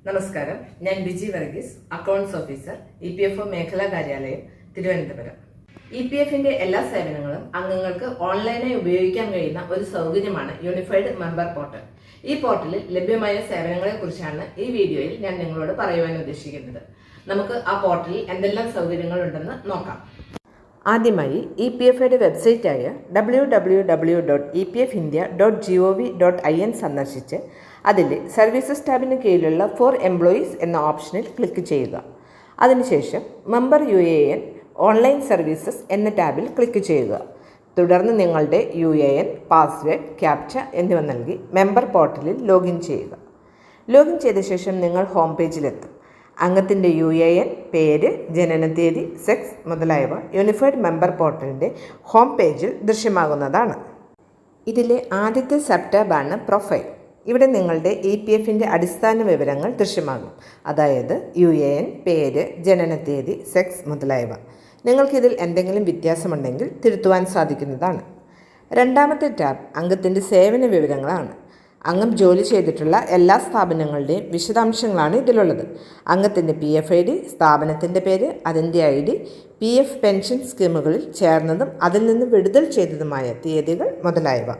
നമസ്കാരം, ഞാൻ Biji Varghese, accounts officer, EPFO മേഖലാ കാര്യാലയം, തിരുവനന്തപുരം. EPFന്റെ എല്ലാ സേവനങ്ങളും അംഗങ്ങൾക്ക് ഓൺലൈനായി ഉപയോഗിക്കാൻ കഴിയുന്ന ഒരു സൗകര്യമാണ് യൂണിഫൈഡ് മെമ്പർ പോർട്ടൽ. ഈ പോർട്ടലിൽ ലഭ്യമായ സേവനങ്ങളെ കുറിച്ചാണ് ഈ വീഡിയോയിൽ ഞാൻ നിങ്ങളോട് പറയുവാൻ ഉദ്ദേശിക്കുന്നത്. നമുക്ക് ആ പോർട്ടലിൽ എന്തെല്ലാം സൗകര്യങ്ങൾ ഉണ്ടെന്ന് നോക്കാം. ആദ്യമായി EPFയുടെ വെബ്സൈറ്റായ www.epfindia.gov.in സന്ദർശിച്ച് അതിൽ സർവീസസ് ടാബിന് കീഴിലുള്ള ഫോർ എംപ്ലോയീസ് എന്ന ഓപ്ഷനിൽ ക്ലിക്ക് ചെയ്യുക. അതിനുശേഷം മെമ്പർ UAN ഓൺലൈൻ സർവീസസ് എന്ന ടാബിൽ ക്ലിക്ക് ചെയ്യുക. തുടർന്ന് നിങ്ങളുടെ UAN, പാസ്വേഡ്, ക്യാപ്ച എന്നിവ നൽകി മെമ്പർ പോർട്ടലിൽ ലോഗിൻ ചെയ്യുക. ലോഗിൻ ചെയ്ത ശേഷം നിങ്ങൾ ഹോം പേജിലെത്തും. അംഗത്തിൻ്റെ UAN, പേര്, ജനനത്തീയതി, സെക്സ് മുതലായവ യൂണിഫൈഡ് മെമ്പർ പോർട്ടലിൻ്റെ ഹോം പേജിൽ ദൃശ്യമാകുന്നതാണ്. ഇതിലെ ആദ്യത്തെ സബ് ടാബാണ് പ്രൊഫൈൽ. ഇവിടെ നിങ്ങളുടെ EPFന്റെ അടിസ്ഥാന വിവരങ്ങൾ ദൃശ്യമാകും. അതായത് UAN, പേര്, ജനനത്തീയതി, സെക്സ് മുതലായവ. നിങ്ങൾക്കിതിൽ എന്തെങ്കിലും വ്യത്യാസമുണ്ടെങ്കിൽ തിരുത്തുവാൻ സാധിക്കുന്നതാണ്. രണ്ടാമത്തെ ടാബ് അംഗത്തിൻ്റെ സേവന വിവരങ്ങളാണ്. അംഗം ജോലി ചെയ്തിട്ടുള്ള എല്ലാ സ്ഥാപനങ്ങളുടെയും വിശദാംശങ്ങളാണ് ഇതിലുള്ളത്. അംഗത്തിൻ്റെ PFID, സ്ഥാപനത്തിൻ്റെ പേര്, അതിൻ്റെ ID, PF പെൻഷൻ സ്കീമുകളിൽ ചേർന്നതും അതിൽ നിന്ന് വിടുതൽ ചെയ്തതുമായ തീയതികൾ മുതലായവ.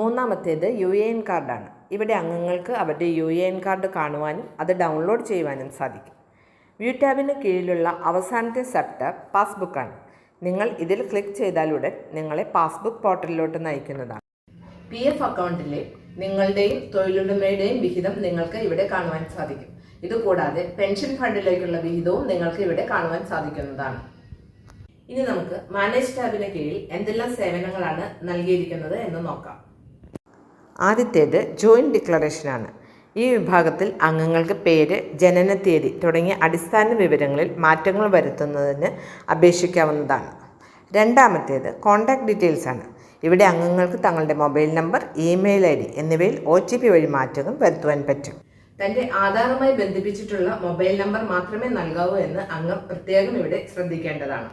മൂന്നാമത്തേത് UAN കാർഡാണ്. ഇവിടെ അംഗങ്ങൾക്ക് അവരുടെ UAN കാർഡ് കാണുവാനും അത് ഡൗൺലോഡ് ചെയ്യുവാനും സാധിക്കും. വ്യൂ ടാബിന് കീഴിലുള്ള അവസാനത്തെ സബ് ടാബ് പാസ്ബുക്കാണ്. നിങ്ങൾ ഇതിൽ ക്ലിക്ക് ചെയ്താലുടൻ നിങ്ങളെ പാസ്ബുക്ക് പോർട്ടലിലോട്ട് നയിക്കുന്നതാണ്. PF അക്കൗണ്ടിലെ നിങ്ങളുടെയും തൊഴിലുടമയുടെയും വിഹിതം നിങ്ങൾക്ക് ഇവിടെ കാണുവാൻ സാധിക്കും. ഇതുകൂടാതെ പെൻഷൻ ഫണ്ടിലേക്കുള്ള വിഹിതവും നിങ്ങൾക്ക് ഇവിടെ കാണുവാൻ സാധിക്കുന്നതാണ്. ഇനി നമുക്ക് മാനേജ് ടാബിന് കീഴിൽ എന്തെല്ലാം സേവനങ്ങളാണ് നൽകിയിരിക്കുന്നത് എന്ന് നോക്കാം. ആദ്യത്തേത് ജോയിന്റ് ഡിക്ലറേഷനാണ്. ഈ വിഭാഗത്തിൽ അംഗങ്ങൾക്ക് പേര്, ജനനത്തീയതി തുടങ്ങിയ അടിസ്ഥാന വിവരങ്ങളിൽ മാറ്റങ്ങൾ വരുത്തുന്നതിന് അപേക്ഷിക്കാവുന്നതാണ്. രണ്ടാമത്തേത് കോൺടാക്ട് ഡീറ്റെയിൽസ് ആണ്. ഇവിടെ അംഗങ്ങൾക്ക് തങ്ങളുടെ മൊബൈൽ നമ്പർ, ഇമെയിൽ ID എന്നിവയിൽ OTP വഴി മാറ്റങ്ങൾ വരുത്തുവാൻ പറ്റും. തൻ്റെ ആധാറുമായി ബന്ധിപ്പിച്ചിട്ടുള്ള മൊബൈൽ നമ്പർ മാത്രമേ നൽകാവൂ എന്ന് അംഗം പ്രത്യേകം ഇവിടെ ശ്രദ്ധിക്കേണ്ടതാണ്.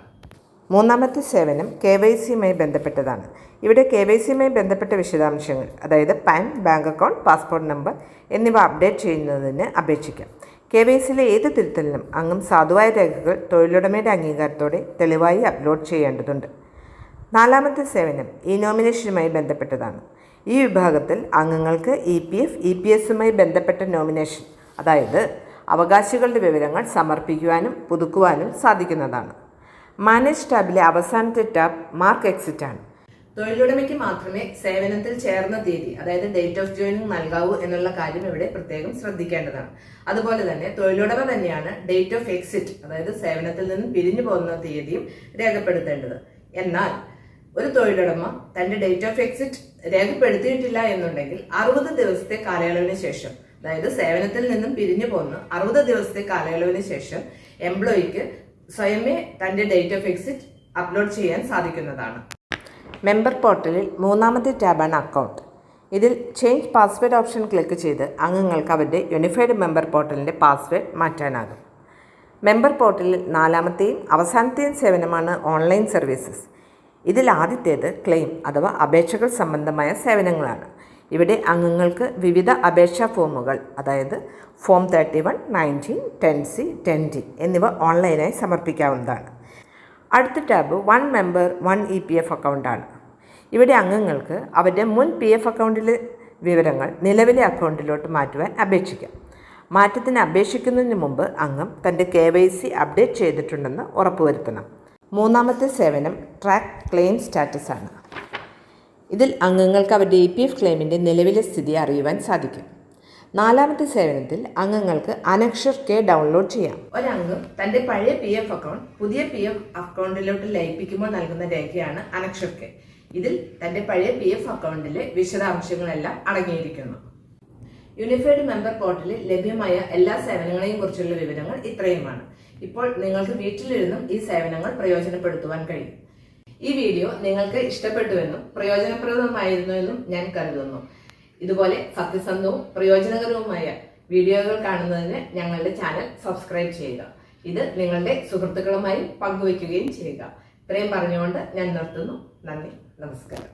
മൂന്നാമത്തെ സേവനം KYCയുമായി ബന്ധപ്പെട്ടതാണ്. ഇവിടെ KYCയുമായി ബന്ധപ്പെട്ട വിശദാംശങ്ങൾ, അതായത് pan, bank account, passport number എന്നിവ അപ്ഡേറ്റ് ചെയ്യുന്നതിന് അപേക്ഷിക്കാം. KYCയിലെ ഏത് തിരുത്തലിനും അംഗം സാധുവായ രേഖകൾ തൊഴിലുടമയുടെ അംഗീകാരത്തോടെ തെളിവായി അപ്ലോഡ് ചെയ്യേണ്ടതുണ്ട്. നാലാമത്തെ സേവനം നോമിനേഷനുമായി ബന്ധപ്പെട്ടതാണ്. ഈ വിഭാഗത്തിൽ അംഗങ്ങൾക്ക് EPF, EPSയുമായി ബന്ധപ്പെട്ട നോമിനേഷൻ, അതായത് അവകാശികളുടെ വിവരങ്ങൾ സമർപ്പിക്കുവാനും പുതുക്കുവാനും സാധിക്കുന്നതാണ്. മാനേജ് ടാബിലെ അവസാനത്തെ ടാബ് മാർക്ക് എക്സിറ്റ് ആണ്. തൊഴിലുടമയ്ക്ക് മാത്രമേ സേവനത്തിൽ ചേർന്ന തീയതി, അതായത് ഡേറ്റ് ഓഫ് ജോയിനിങ് നൽകാവൂ എന്നുള്ള കാര്യം ഇവിടെ പ്രത്യേകം ശ്രദ്ധിക്കേണ്ടതാണ്. അതുപോലെ തന്നെ തൊഴിലുടമ തന്നെയാണ് ഡേറ്റ് ഓഫ് എക്സിറ്റ്, അതായത് സേവനത്തിൽ നിന്ന് പിരിഞ്ഞു പോകുന്ന തീയതിയും രേഖപ്പെടുത്തേണ്ടത്. എന്നാൽ ഒരു തൊഴിലുടമ തന്റെ ഡേറ്റ് ഓഫ് എക്സിറ്റ് രേഖപ്പെടുത്തിയിട്ടില്ല എന്നുണ്ടെങ്കിൽ 60 ദിവസത്തെ കാലയളവിന് ശേഷം, അതായത് സേവനത്തിൽ നിന്നും പിരിഞ്ഞു പോകുന്ന 60 ദിവസത്തെ കാലയളവിന് ശേഷം എംപ്ലോയിക്ക് സ്വയമേ തന്റെ ഡേറ്റ് ഓഫ് എക്സിറ്റ് അപ്ലോഡ് ചെയ്യാൻ സാധിക്കുന്നതാണ്. മെമ്പർ പോർട്ടലിൽ മൂന്നാമത്തെ ടാബാണ് അക്കൗണ്ട്. ഇതിൽ ചേഞ്ച് പാസ്വേഡ് ഓപ്ഷൻ ക്ലിക്ക് ചെയ്ത് അംഗങ്ങൾക്ക് അവരുടെ യൂണിഫൈഡ് മെമ്പർ പോർട്ടലിൻ്റെ പാസ്വേഡ് മാറ്റാനാകും. മെമ്പർ പോർട്ടലിൽ നാലാമത്തെയും അവസാനത്തെയും സേവനമാണ് ഓൺലൈൻ സർവീസസ്. ഇതിൽ ആദ്യത്തേത് ക്ലെയിം അഥവാ അപേക്ഷകൾ സംബന്ധമായ സേവനങ്ങളാണ്. ഇവിടെ അംഗങ്ങൾക്ക് വിവിധ അപേക്ഷാ ഫോമുകൾ, അതായത് ഫോം 31, 19, 10C, 10D എന്നിവ ഓൺലൈനായി സമർപ്പിക്കാവുന്നതാണ്. അടുത്ത ടാബ് 1 മെമ്പർ 1 EPF അക്കൗണ്ടാണ്. ഇവിടെ അംഗങ്ങൾക്ക് അവരുടെ മുൻ PF അക്കൗണ്ടിലെ വിവരങ്ങൾ നിലവിലെ അക്കൗണ്ടിലോട്ട് മാറ്റുവാൻ അപേക്ഷിക്കാം. മാറ്റത്തിന് അപേക്ഷിക്കുന്നതിന് മുമ്പ് അംഗം തൻ്റെ KYC അപ്ഡേറ്റ് ചെയ്തിട്ടുണ്ടെന്ന് ഉറപ്പുവരുത്തണം. മൂന്നാമത്തെ സേവനം ട്രാക്ക് ക്ലെയിം സ്റ്റാറ്റസ് ആണ്. ഇതിൽ അംഗങ്ങൾക്ക് അവരുടെ EPF ക്ലെയിമിൻ്റെ നിലവിലെ സ്ഥിതി അറിയുവാൻ സാധിക്കും. നാലാമത്തെ സേവനത്തിൽ അംഗങ്ങൾക്ക് അനക്ഷർ K ഡൗൺലോഡ് ചെയ്യാം. ഒരംഗം തൻ്റെ പഴയ PF അക്കൗണ്ട് പുതിയ PF അക്കൗണ്ടിലോട്ട് ലയിപ്പിക്കുമ്പോൾ നൽകുന്ന രേഖയാണ് അനക്ഷർ K. ഇതിൽ തൻ്റെ പഴയ PF അക്കൗണ്ടിലെ വിശദാംശങ്ങളെല്ലാം അടങ്ങിയിരിക്കുന്നു. യൂണിഫൈഡ് മെമ്പർ പോർട്ടലിൽ ലഭ്യമായ എല്ലാ സേവനങ്ങളെയും കുറിച്ചുള്ള വിവരങ്ങൾ ഇത്രയുമാണ്. ഇപ്പോൾ നിങ്ങൾക്ക് വീട്ടിലിരുന്നും ഈ സേവനങ്ങൾ പ്രയോജനപ്പെടുത്തുവാൻ കഴിയും. ഈ വീഡിയോ നിങ്ങൾക്ക് ഇഷ്ടപ്പെട്ടുവെന്നും പ്രയോജനപ്രദമായിരുന്നുവെന്നും ഞാൻ കരുതുന്നു. ഇതുപോലെ സത്യസന്ധവും പ്രയോജനകരവുമായ വീഡിയോകൾ കാണുന്നതിന് ഞങ്ങളുടെ ചാനൽ സബ്സ്ക്രൈബ് ചെയ്യുക. ഇത് നിങ്ങളുടെ സുഹൃത്തുക്കളുമായി പങ്കുവയ്ക്കുകയും ചെയ്യുക. ഇത്രയും പറഞ്ഞുകൊണ്ട് ഞാൻ നിർത്തുന്നു. നന്ദി, നമസ്കാരം.